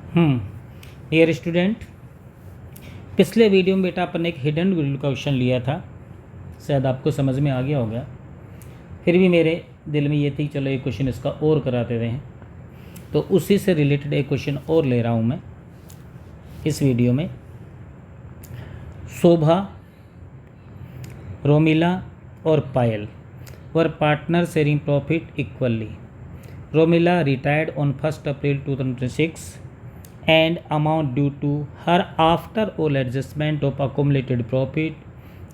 Dear student, पिछले video में बेटा अपन ने एक हिडन गुडविल का क्वेश्चन लिया था, शायद आपको समझ में आ गया होगा। फिर भी मेरे दिल में ये थी चलो एक क्वेश्चन इसका और कराते रहें, तो उसी से रिलेटेड एक क्वेश्चन और ले रहा हूँ मैं इस वीडियो में। शोभा, रोमिला और Payal were partner sharing profit equally. Romila retired on 1st April 2026 and amount due to her after all adjustment of accumulated profit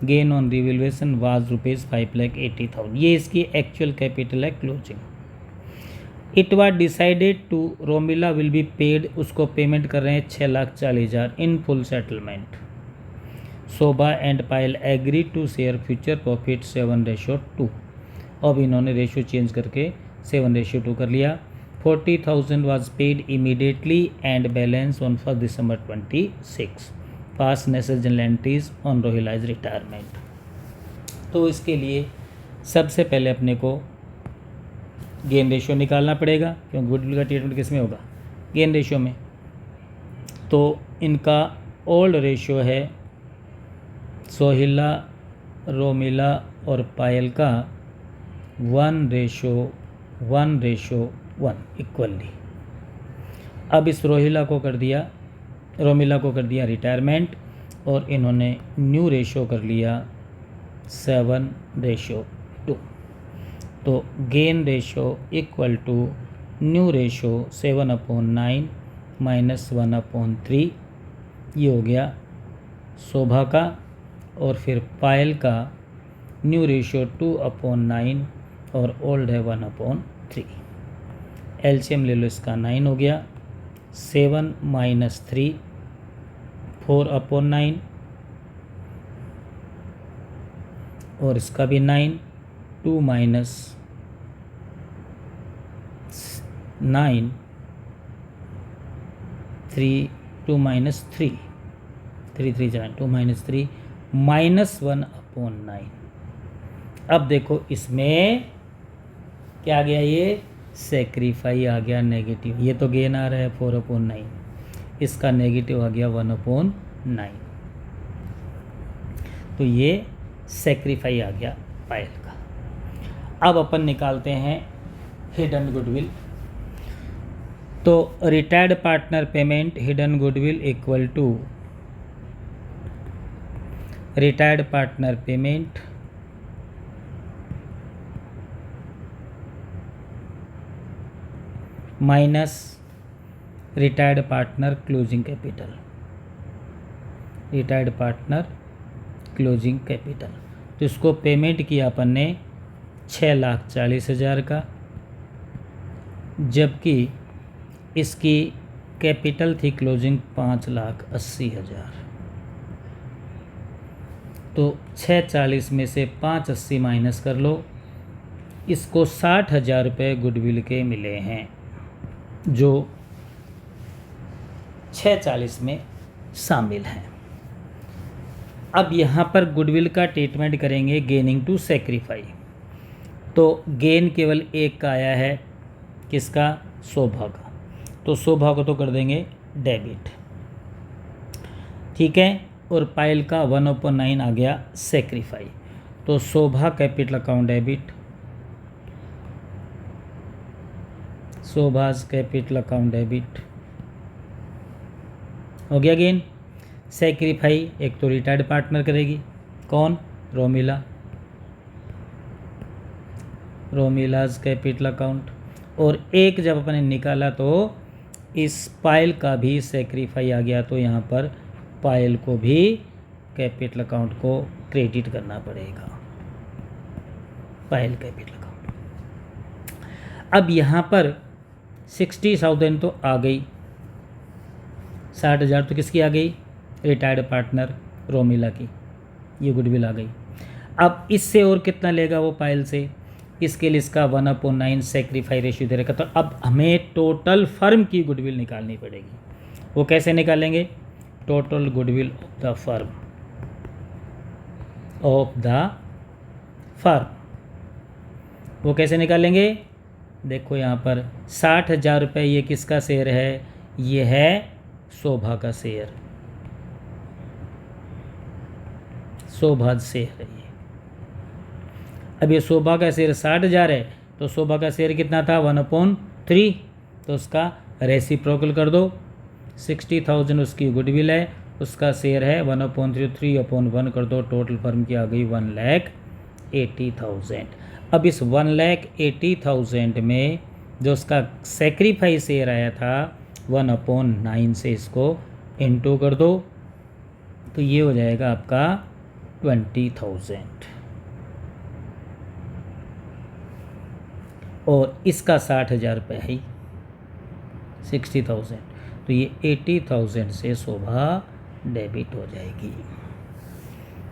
gain on revaluation was rupees 5,80,000। ये इसकी एक्चुअल कैपिटल है closing. It was decided to Romila will be paid, उसको payment कर रहे हैं 6,40,000 in full settlement. Shobha and Payal agree to share future profit 7:2। अब इन्होंने ratio change करके 7:2 कर लिया। 40,000 was paid immediately and balance on 1st December 26। Pass necessary journal entries on Romila's retirement. तो इसके लिए सबसे पहले अपने को गेन रेशियो निकालना पड़ेगा, क्योंकि गुडविल का ट्रीटमेंट किस में होगा? गेन रेशियो में। तो इनका ओल्ड रेशियो है सोहिला, रोमिला और पायल का 1:1 इक्वली। अब इस रोमिला को कर दिया रिटायरमेंट और इन्होंने न्यू रेशियो कर लिया 7:2। तो gain ratio equal to new ratio 7/9 - 1/3। ये हो गया शोभा का। और फिर पायल का न्यू रेशियो 2/9 और ओल्ड है 1/3। एलसीएम ले लो, इसका 9 हो गया। 7 - 3 4/9 और इसका भी 9। 2 - 9 3 2 - 3 3 3 जाए 2 - 3 -1/9। अब देखो इसमें क्या आ गया? ये सेक्रीफाई आ गया नेगेटिव। ये तो गेन आ रहा है 4/9, इसका नेगेटिव आ गया 1/9। तो ये सेक्रीफाई आ गया पायल का। अब अपन निकालते हैं हिडन गुडविल। तो retired partner payment hidden goodwill equal to retired partner payment minus retired partner closing capital. Retired partner closing capital, तो इसको पेमेंट किया अपन ने 6,40,000 का, जबकि इसकी कैपिटल थी क्लोजिंग 5,80,000। तो 640 में से 580 माइनस कर लो, इसको 60,000 रुपये गुडविल के मिले हैं, जो 640 में शामिल हैं। अब यहाँ पर गुडविल का ट्रीटमेंट करेंगे गेनिंग टू सेक्रीफाई। तो गेन केवल एक का आया है, किसका? शोभा का। तो शोभा को तो कर देंगे डेबिट, ठीक है। और पायल का 1/9 आ गया सेक्रीफाई। तो Shobha capital account debit, Shobha's capital account debit हो गया गेन। सेक्रीफाई एक तो रिटायर्ड पार्टनर करेगी, कौन? Romila, Romila's capital account. और एक जब अपने निकाला तो इस पायल का भी सेक्रीफाई आ गया, तो यहाँ पर पायल को भी कैपिटल अकाउंट को क्रेडिट करना पड़ेगा, पायल कैपिटल अकाउंट। अब यहाँ पर 60,000 तो आ गई, 60,000 तो किसकी आ गई? रिटायर्ड पार्टनर रोमिला की, ये गुडविल आ गई। अब इससे और कितना लेगा वो पायल से? इसके लिए इसका 1/9 सेक्रीफाई रेशियो दे रखा। तो अब हमें टोटल फर्म की गुडविल निकालनी पड़ेगी। वो कैसे निकालेंगे? Total goodwill of the firm वो कैसे निकालेंगे? देखो यहाँ पर 60,000 रुपये ये किसका शेयर है? ये है शोभा का शेयर, शोभा शेयर है ये। अब ये शोभा का शेयर 60,000 है, तो शोभा का शेयर कितना था 1/3, तो उसका रेसिप्रोकल कर दो। 60,000 उसकी गुडविल है, उसका शेयर है 1/3, 3/1 कर दो, टोटल फर्म की आ गई 1,80,000। अब इस 1,80,000 में जो उसका सेक्रीफाइस शेयर आया था 1/9 से इसको इंटू कर दो, तो ये हो जाएगा आपका 20,000। और इसका 60,000 रुपये है 60,000, तो ये 80,000 से शोभा डेबिट हो जाएगी।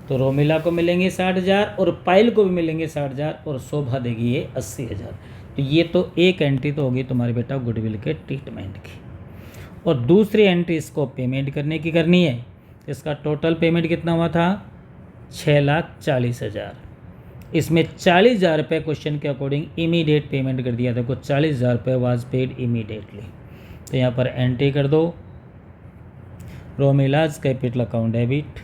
तो रोमिला को मिलेंगे 60,000 और पायल को भी मिलेंगे 60,000 और शोभा देगी ये 80,000। तो ये तो एक एंट्री तो होगी तुम्हारे बेटा गुडविल के ट्रीटमेंट की। और दूसरी एंट्री इसको पेमेंट करने की करनी है। इसका टोटल पेमेंट कितना हुआ था 6,40,000। इसमें 40,000 रुपये क्वेश्चन के अकॉर्डिंग इमीडिएट पेमेंट कर दिया था, को 40,000 रुपये वाज पेड इमीडिएटली। तो यहाँ पर एंट्री कर दो, Romila's capital account debit,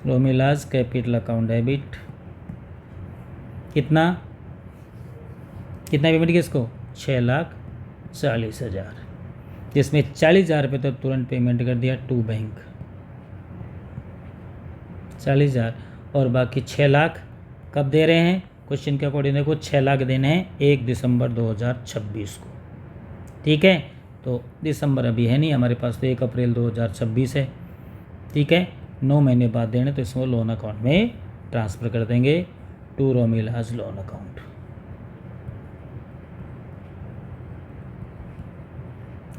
Romila's capital account debit. कितना पेमेंट किया इसको 6,40,000, जिसमें 40,000 रुपये तो तुरंत पेमेंट कर दिया टू बैंक 40,000, और बाकी 6 लाख कब दे रहे हैं क्वेश्चन के अकॉर्डिंग देखो 6 लाख देने हैं 1 दिसंबर 2026 को। ठीक है, तो दिसंबर अभी है नहीं हमारे पास, तो 1 अप्रैल 2026 है। ठीक है, 9 महीने बाद देने, तो इसको लोन अकाउंट में ट्रांसफ़र कर देंगे टू रोमिलाज लोन अकाउंट।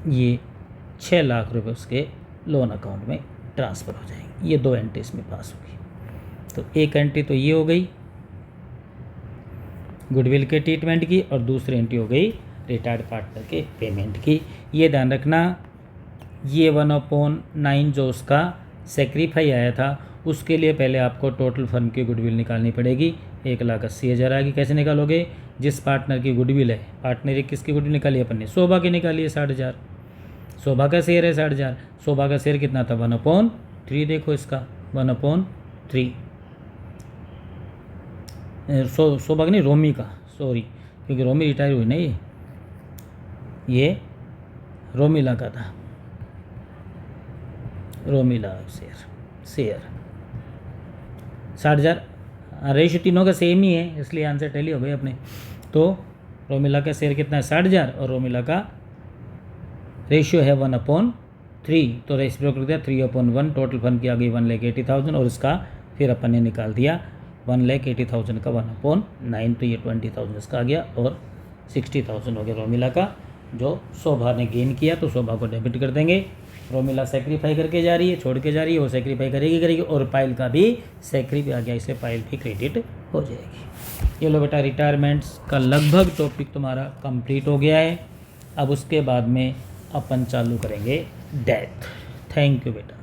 ये 6 लाख रुपए उसके लोन अकाउंट में ट्रांसफ़र हो जाएंगे। ये 2 एंट्री इसमें पास होगी। तो एक एंट्री तो ये हो गई गुडविल के ट्रीटमेंट की, और दूसरी एंट्री हो गई रिटायर्ड पार्टनर के पेमेंट की। ये ध्यान रखना, ये 1/9 जो उसका सेक्रीफाई आया था उसके लिए पहले आपको टोटल फर्म की गुडविल निकालनी पड़ेगी। 1,80,000 आएगी। कैसे निकालोगे, जिस पार्टनर की गुडविल है, पार्टनर किसकी गुडविल निकाली अपन ने, शोभा की निकाली है 60,000। शोभा का शेयर है 60,000, शोभा का शेयर कितना था 1/3, देखो इसका 1/3, शोभा नहीं रोमी का, सॉरी, क्योंकि रोमी रिटायर हुई ना, ये रोमिला का था, रोमिला शेयर 60,000। रेशो तीनों का सेम ही है, इसलिए आंसर टैली हो गए अपने। तो रोमिला का शेयर कितना है 60,000 और रोमिला का रेशियो है 1/3, तो रेशियो कर दिया 3/1, टोटल फंड की आ गई 1,80,000 और इसका फिर अपन ने निकाल दिया 1,80,000 का 1/9, तो ये 20,000 इसका आ गया और 60,000 हो गया रोमिला का, जो शोभा ने गेन किया, तो शोभा को डेबिट कर देंगे। रोमिला सेक्रीफाई करके जा रही है, छोड़ के जा रही है, वो सेक्रीफाई करेगी और पायल का भी सेक्री आ गया, इससे पायल भी क्रेडिट हो जाएगी। ये लो बेटा, रिटायरमेंट्स का लगभग टॉपिक तुम्हारा कंप्लीट हो गया है। अब उसके बाद में अपन चालू करेंगे डेथ। थैंक यू बेटा।